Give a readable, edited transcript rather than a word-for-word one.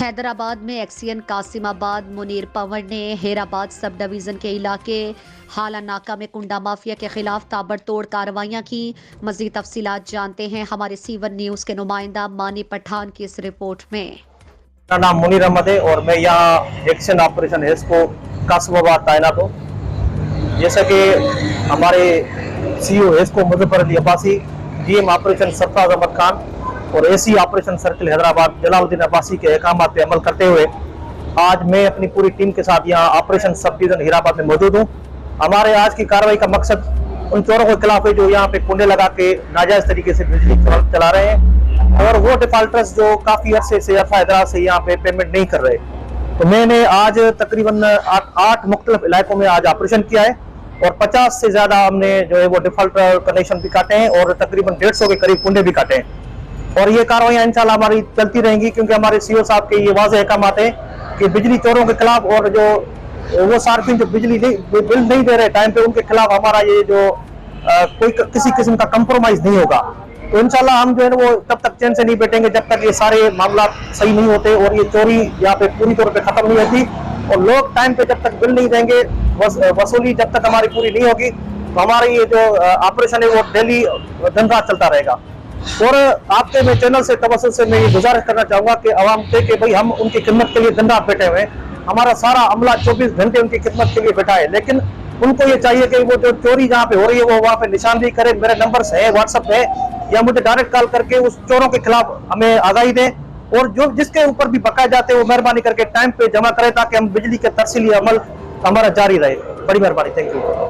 हैदराबाद में एक्सियन कासिमाबाद मुनीर पंवर ने हेराबाद sub division के इलाके हाला नाका में कुंडा माफिया के खिलाफ ताबड़तोड़ कार्रवाइयां की। मजीद तफसीलात जानते हैं हमारे सीवन न्यूज के नुमाइंदा मानी पठान की इस रिपोर्ट में। मेरा नाम मुनीर अहमद है और मैं यहाँ एक्शन ऑपरेशन एसको कासिमाबाद तैनात हूँ। जैसा कि हमारे सीईओ एसको मुजफ्फर अली अब्बासी, डीएम ऑपरेशन सरफराज अहमद खान और AC operation circle Hyderabad Jalaluddin Abbasi के अहकामात पे अमल करते हुए आज मैं अपनी पूरी टीम के साथ यहाँ ऑपरेशन सब डिवीजन हैदराबाद में मौजूद हूँ। हमारे आज की कार्रवाई का मकसद उन चोरों के खिलाफ है जो यहाँ पे कुंडे लगा के नाजायज तरीके से बिजली चला रहे हैं और वो डिफॉल्टर्स जो काफी अरसे से हैदराबाद से यहाँ पे पेमेंट नहीं कर रहे। तो मैंने आज तकरीबन 8 मुख्तलिफ इलाकों में आज ऑपरेशन किया है और 50 से ज्यादा हमने जो है वो डिफॉल्टर कनेक्शन भी काटे हैं और तकरीबन 150 के करीब कुंडे भी काटे हैं। और ये कार्रवाइयां इंशाल्लाह हमारी चलती रहेंगी क्योंकि हमारे सीईओ साहब के ये वाज़ेह अहकामात है कि बिजली चोरों के खिलाफ और जो वो सार्फिन जो बिजली बिल नहीं दे रहे टाइम पे उनके खिलाफ हमारा ये जो कोई किसी किस्म का कंप्रोमाइज नहीं होगा। तो इंशाल्लाह हम जो है वो तब तक चैन से नहीं बैठेंगे जब तक ये सारे मामला सही नहीं होते और ये चोरी यहाँ पे पूरी तौर पे खत्म नहीं होती और लोग टाइम पे जब तक बिल नहीं देंगे, वसूली जब तक हमारी पूरी नहीं होगी तो हमारी ये जो ऑपरेशन है वो डेली दिन रात चलता रहेगा। और आपके मैं चैनल से तवज्जुह से मैं ये गुजारिश करना चाहूंगा कि आवाम से कि भाई हम उनकी खिदमत के लिए दिन रात बैठे हुए हैं, हमारा सारा अमला 24 घंटे उनकी खिदमत के लिए बैठा है, लेकिन उनको ये चाहिए कि वो जो चोरी जहाँ पे हो रही है वो वहाँ पे निशानदेही करें। मेरे नंबर्स है व्हाट्सएप है या मुझे डायरेक्ट कॉल करके उस चोरों के खिलाफ हमें आगाही दें और जो जिसके ऊपर भी बकाया जाते हैं वो मेहरबानी करके टाइम पे जमा करें ताकि हम बिजली के तरसीली अमल हमारा जारी रहे। बड़ी मेहरबानी, थैंक यू।